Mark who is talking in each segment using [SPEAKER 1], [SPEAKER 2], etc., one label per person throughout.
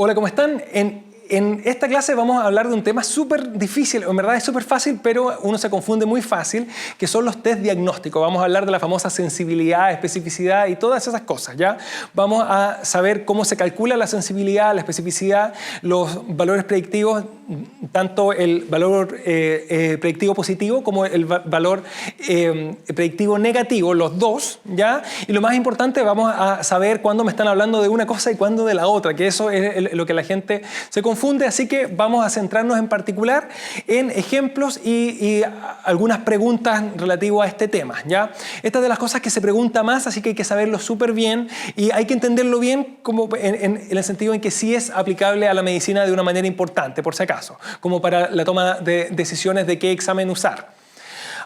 [SPEAKER 1] Hola, ¿cómo están? En esta clase vamos a hablar de un tema súper difícil, en verdad es súper fácil, pero uno se confunde muy fácil, que son los test diagnósticos. Vamos a hablar de la famosa sensibilidad, especificidad y todas esas cosas, ¿ya? Vamos a saber cómo se calcula la sensibilidad, la especificidad, los valores predictivos, tanto el valor predictivo positivo como el valor predictivo negativo, los dos, ¿ya? Y lo más importante, vamos a saber cuándo me están hablando de una cosa y cuándo de la otra, que eso es lo que la gente se confunde, así que vamos a centrarnos en particular en ejemplos y algunas preguntas relativas a este tema, ¿ya? Esta es de las cosas que se pregunta más, así que hay que saberlo súper bien y hay que entenderlo bien como en el sentido en que sí es aplicable a la medicina de una manera importante, por si acaso, como para la toma de decisiones de qué examen usar.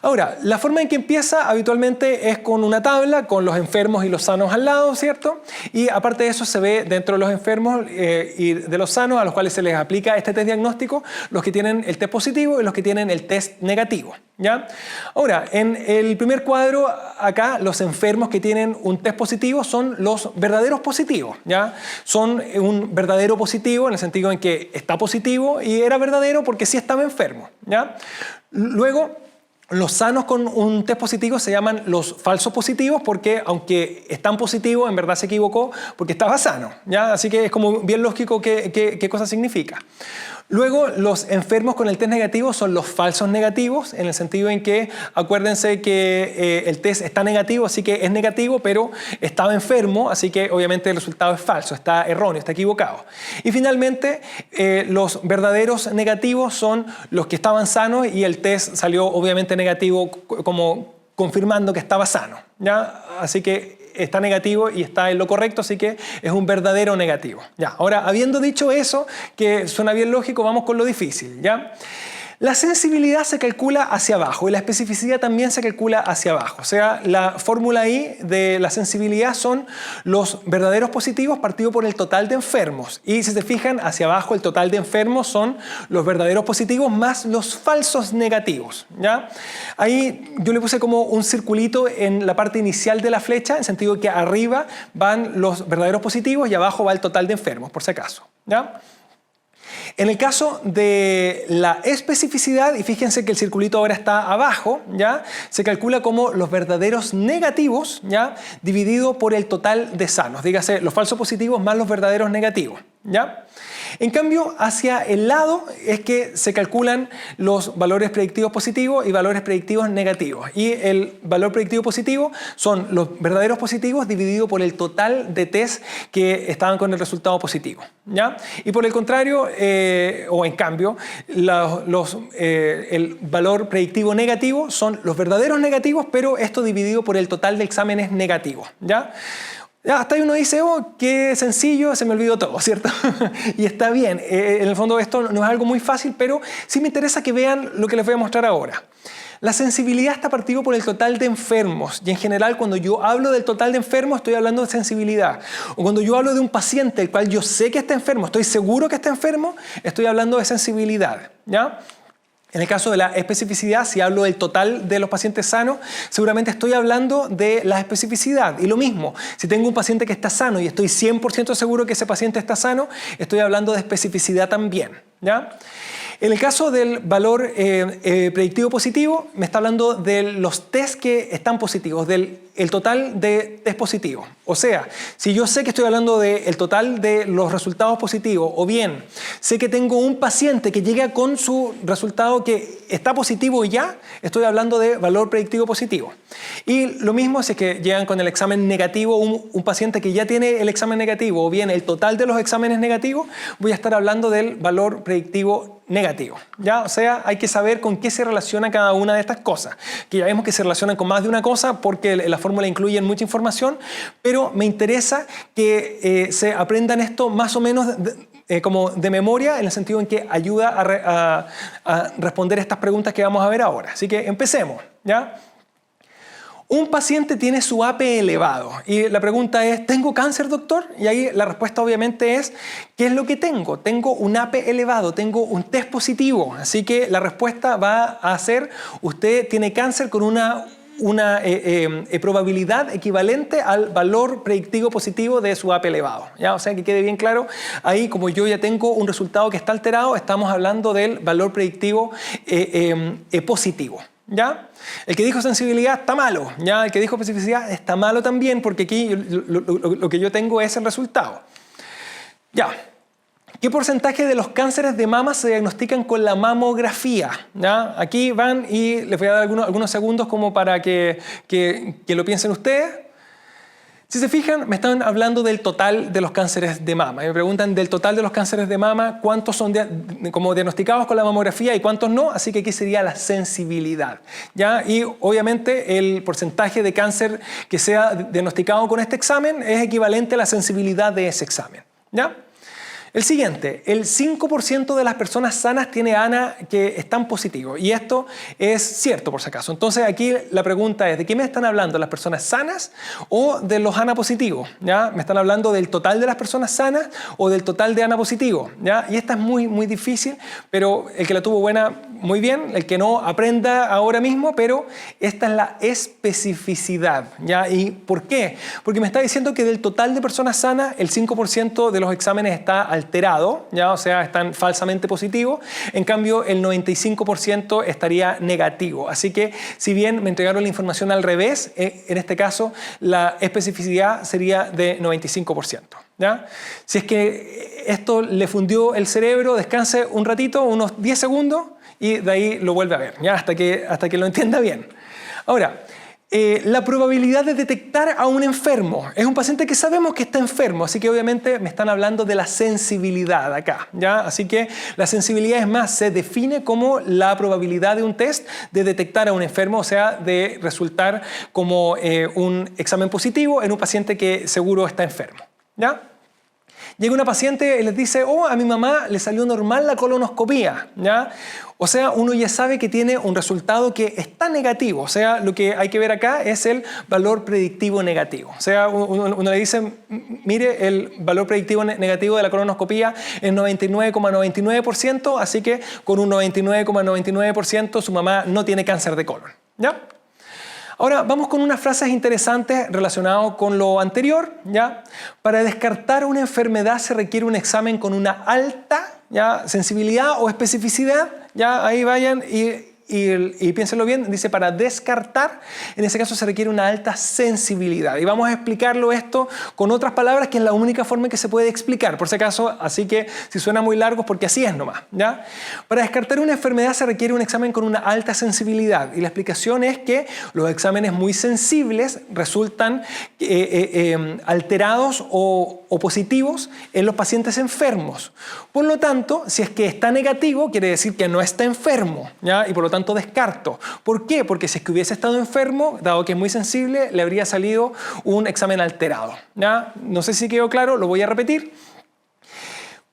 [SPEAKER 1] Ahora, la forma en que empieza habitualmente es con una tabla, con los enfermos y los sanos al lado, ¿cierto? Y aparte de eso se ve dentro de los enfermos y de los sanos a los cuales se les aplica este test diagnóstico, los que tienen el test positivo y los que tienen el test negativo, ¿ya? Ahora, en el primer cuadro acá, los enfermos que tienen un test positivo son los verdaderos positivos, ¿ya? Son un verdadero positivo en el sentido en que está positivo y era verdadero porque sí estaba enfermo, ¿ya? Luego, los sanos con un test positivo se llaman los falsos positivos porque aunque están positivos, en verdad se equivocó porque estaba sano, ¿ya? Así que es como bien lógico qué cosa significa. Luego, los enfermos con el test negativo son los falsos negativos, en el sentido en que acuérdense que el test está negativo, así que es negativo, pero estaba enfermo, así que obviamente el resultado es falso, está erróneo, está equivocado. Y finalmente, los verdaderos negativos son los que estaban sanos y el test salió obviamente negativo como confirmando que estaba sano, ¿ya? Así que está negativo y está en lo correcto, así que es un verdadero negativo. Ya, ahora, habiendo dicho eso, que suena bien lógico, vamos con lo difícil, ¿ya? La sensibilidad se calcula hacia abajo y la especificidad también se calcula hacia abajo. O sea, la fórmula ahí de la sensibilidad son los verdaderos positivos partido por el total de enfermos. Y si se fijan, hacia abajo el total de enfermos son los verdaderos positivos más los falsos negativos, ¿ya? Ahí yo le puse como un circulito en la parte inicial de la flecha, en sentido que arriba van los verdaderos positivos y abajo va el total de enfermos, por si acaso, ¿ya? En el caso de la especificidad, y fíjense que el circulito ahora está abajo, ¿ya? Se calcula como los verdaderos negativos, ¿ya? Dividido por el total de sanos, dígase los falsos positivos más los verdaderos negativos, ¿ya? En cambio, hacia el lado es que se calculan los valores predictivos positivos y valores predictivos negativos. Y el valor predictivo positivo son los verdaderos positivos dividido por el total de test que estaban con el resultado positivo, ¿ya? Y por el contrario, o en cambio, el valor predictivo negativo son los verdaderos negativos, pero esto dividido por el total de exámenes negativos, ¿ya? Hasta ahí uno dice, oh, qué sencillo, se me olvidó todo, ¿cierto? Y está bien, en el fondo esto no es algo muy fácil, pero sí me interesa que vean lo que les voy a mostrar ahora. La sensibilidad está partido por el total de enfermos y en general cuando yo hablo del total de enfermos estoy hablando de sensibilidad. O cuando yo hablo de un paciente el cual yo sé que está enfermo, estoy seguro que está enfermo, estoy hablando de sensibilidad, ¿ya? En el caso de la especificidad, si hablo del total de los pacientes sanos, seguramente estoy hablando de la especificidad. Y lo mismo, si tengo un paciente que está sano y estoy 100% seguro que ese paciente está sano, estoy hablando de especificidad también, ¿ya? En el caso del valor predictivo positivo, me está hablando de los test que están positivos, del total de test positivos. O sea, si yo sé que estoy hablando del total de los resultados positivos, o bien sé que tengo un paciente que llega con su resultado que está positivo y ya, estoy hablando de valor predictivo positivo. Y lo mismo si es que llegan con el examen negativo, un paciente que ya tiene el examen negativo, o bien el total de los exámenes negativos, voy a estar hablando del valor predictivo negativo, ¿ya? O sea, hay que saber con qué se relaciona cada una de estas cosas, que ya vemos que se relacionan con más de una cosa porque la fórmula incluye mucha información, pero me interesa que se aprendan esto más o menos como de memoria, en el sentido en que ayuda a responder estas preguntas que vamos a ver ahora. Así que empecemos, ¿ya? Un paciente tiene su AP elevado y la pregunta es, ¿tengo cáncer, doctor? Y ahí la respuesta obviamente es, ¿qué es lo que tengo? Tengo un AP elevado, tengo un test positivo, así que la respuesta va a ser, usted tiene cáncer con una una probabilidad equivalente al valor predictivo positivo de su AP elevado, ¿ya? O sea, que quede bien claro, ahí como yo ya tengo un resultado que está alterado, estamos hablando del valor predictivo positivo, ¿ya? El que dijo sensibilidad está malo, ¿ya? El que dijo especificidad está malo también, porque aquí lo que yo tengo es el resultado. Ya. ¿Qué porcentaje de los cánceres de mama se diagnostican con la mamografía? ¿Ya? Aquí van y les voy a dar algunos segundos como para que lo piensen ustedes. Si se fijan, me están hablando del total de los cánceres de mama. Me preguntan del total de los cánceres de mama, cuántos son como diagnosticados con la mamografía y cuántos no. Así que aquí sería la sensibilidad, ¿ya? Y obviamente el porcentaje de cáncer que sea diagnosticado con este examen es equivalente a la sensibilidad de ese examen, ¿ya? El siguiente, el 5% de las personas sanas tiene ANA que están positivos. Y esto es cierto, por si acaso. Entonces, aquí la pregunta es, ¿de qué me están hablando? ¿Las personas sanas o de los ANA positivos? ¿Ya? ¿Me están hablando del total de las personas sanas o del total de ANA positivos? ¿Ya? Y esta es muy, muy difícil, pero el que la tuvo buena, muy bien. El que no, aprenda ahora mismo, pero esta es la especificidad, ¿ya? ¿Y por qué? Porque me está diciendo que del total de personas sanas, el 5% de los exámenes está alterado, ¿ya? O sea, están falsamente positivos. En cambio, el 95% estaría negativo. Así que, si bien me entregaron la información al revés, en este caso, la especificidad sería de 95%. ¿Ya? Si es que esto le fundió el cerebro, descanse un ratito, unos 10 segundos, y de ahí lo vuelve a ver, ¿ya? Hasta que lo entienda bien. Ahora, la probabilidad de detectar a un enfermo. Es un paciente que sabemos que está enfermo, así que obviamente me están hablando de la sensibilidad acá, ¿ya? Así que la sensibilidad, es más, se define como la probabilidad de un test de detectar a un enfermo, o sea, de resultar como un examen positivo en un paciente que seguro está enfermo, ¿ya? Llega una paciente y les dice, oh, a mi mamá le salió normal la colonoscopía, ¿ya? O sea, uno ya sabe que tiene un resultado que está negativo. O sea, lo que hay que ver acá es el valor predictivo negativo. O sea, uno le dice, mire, el valor predictivo negativo de la colonoscopía es 99,99%, así que con un 99,99% su mamá no tiene cáncer de colon, ¿ya? Ahora vamos con unas frases interesantes relacionadas con lo anterior, ¿ya? Para descartar una enfermedad se requiere un examen con una alta, ¿ya?, sensibilidad o especificidad, ¿ya? Ahí vayan y piénsenlo bien, dice para descartar, en ese caso se requiere una alta sensibilidad. Y vamos a explicarlo esto con otras palabras, que es la única forma en que se puede explicar, por si acaso, así que si suena muy largo es porque así es nomás, ¿ya? Para descartar una enfermedad se requiere un examen con una alta sensibilidad, y la explicación es que los exámenes muy sensibles resultan alterados o positivos en los pacientes enfermos. Por lo tanto, si es que está negativo, quiere decir que no está enfermo, ¿ya? Y por lo tanto descarto. ¿Por qué? Porque si es que hubiese estado enfermo, dado que es muy sensible, le habría salido un examen alterado, ¿ya? No sé si quedó claro, lo voy a repetir.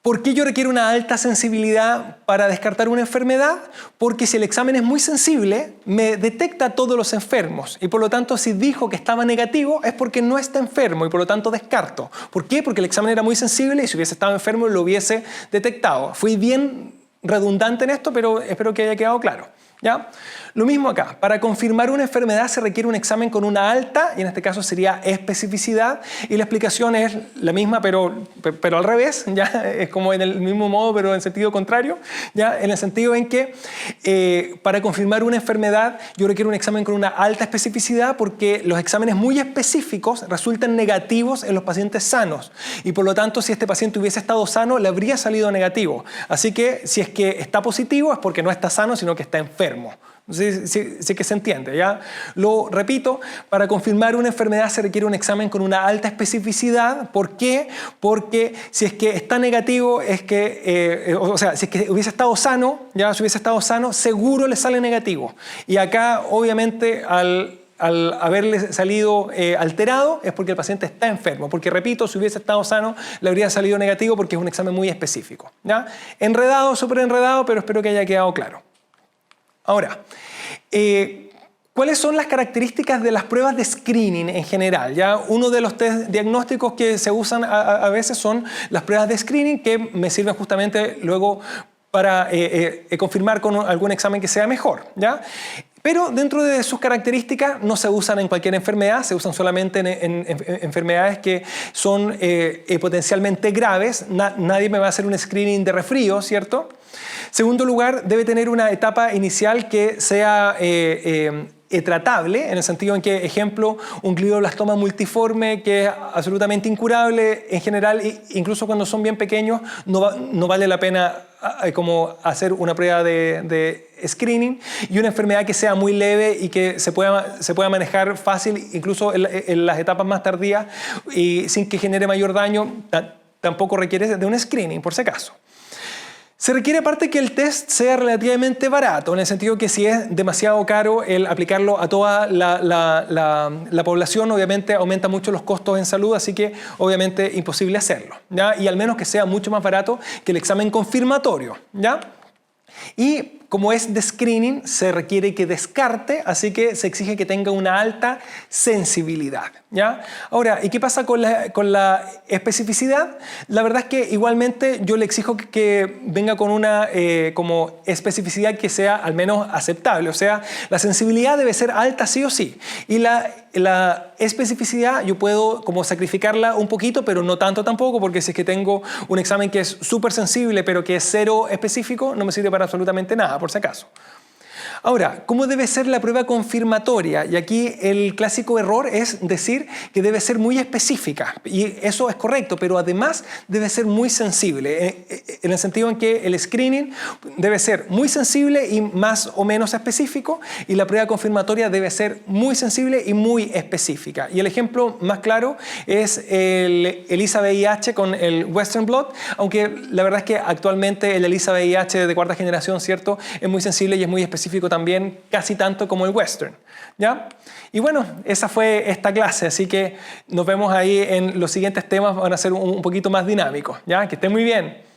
[SPEAKER 1] ¿Por qué yo requiero una alta sensibilidad para descartar una enfermedad? Porque si el examen es muy sensible, me detecta a todos los enfermos. Y por lo tanto, si dijo que estaba negativo, es porque no está enfermo y por lo tanto descarto. ¿Por qué? Porque el examen era muy sensible y si hubiese estado enfermo lo hubiese detectado. Fui bien redundante en esto, pero espero que haya quedado claro, ¿ya? Lo mismo acá. Para confirmar una enfermedad se requiere un examen con una alta, y en este caso sería especificidad, y la explicación es la misma, pero al revés, ¿ya? Es como en el mismo modo, pero en sentido contrario, ¿ya? En el sentido en que para confirmar una enfermedad yo requiero un examen con una alta especificidad, porque los exámenes muy específicos resultan negativos en los pacientes sanos, y por lo tanto, si este paciente hubiese estado sano, le habría salido negativo. Así que si es que está positivo es porque no está sano, sino que está enfermo. Sí que se entiende, ¿ya? Lo repito, para confirmar una enfermedad se requiere un examen con una alta especificidad. ¿Por qué? Porque si es que está negativo, es que, o sea, si es que hubiese estado sano, ya, si hubiese estado sano, seguro le sale negativo. Y acá, obviamente, al haberle salido alterado, es porque el paciente está enfermo. Porque, repito, si hubiese estado sano, le habría salido negativo porque es un examen muy específico, ¿ya? Enredado, súper enredado, pero espero que haya quedado claro. Ahora, ¿cuáles son las características de las pruebas de screening en general? Ya uno de los test diagnósticos que se usan a veces son las pruebas de screening, que me sirven justamente luego para confirmar con algún examen que sea mejor, ¿ya? Pero dentro de sus características no se usan en cualquier enfermedad, se usan solamente en enfermedades que son potencialmente graves. Nadie me va a hacer un screening de resfrío, ¿cierto? Segundo lugar, debe tener una etapa inicial que sea tratable, en el sentido en que, ejemplo, un glioblastoma multiforme que es absolutamente incurable, en general, incluso cuando son bien pequeños, no vale la pena como hacer una prueba de screening, y una enfermedad que sea muy leve y que se pueda manejar fácil, incluso en las etapas más tardías, y sin que genere mayor daño, tampoco requiere de un screening, por si acaso. Se requiere aparte que el test sea relativamente barato, en el sentido que si es demasiado caro el aplicarlo a toda la población, obviamente aumenta mucho los costos en salud, así que obviamente imposible hacerlo, ¿ya? Y al menos que sea mucho más barato que el examen confirmatorio, ¿ya? Y como es de screening, se requiere que descarte, así que se exige que tenga una alta sensibilidad, ¿ya? Ahora, ¿y qué pasa con la especificidad? La verdad es que igualmente yo le exijo que venga con una como especificidad que sea al menos aceptable, o sea, la sensibilidad debe ser alta sí o sí, y la especificidad yo puedo como sacrificarla un poquito, pero no tanto tampoco, porque si es que tengo un examen que es súper sensible, pero que es cero específico, no me sirve para absolutamente nada, por si acaso. Ahora, ¿cómo debe ser la prueba confirmatoria? Y aquí el clásico error es decir que debe ser muy específica, y eso es correcto, pero además debe ser muy sensible, en el sentido en que el screening debe ser muy sensible y más o menos específico, y la prueba confirmatoria debe ser muy sensible y muy específica. Y el ejemplo más claro es el ELISA-VIH con el Western Blot, aunque la verdad es que actualmente el ELISA-VIH de cuarta generación, ¿cierto?, es muy sensible y es muy específico también, casi tanto como el Western, ¿ya? Y bueno, esa fue esta clase, así que nos vemos ahí en los siguientes temas, van a ser un poquito más dinámicos, ¿ya? Que estén muy bien.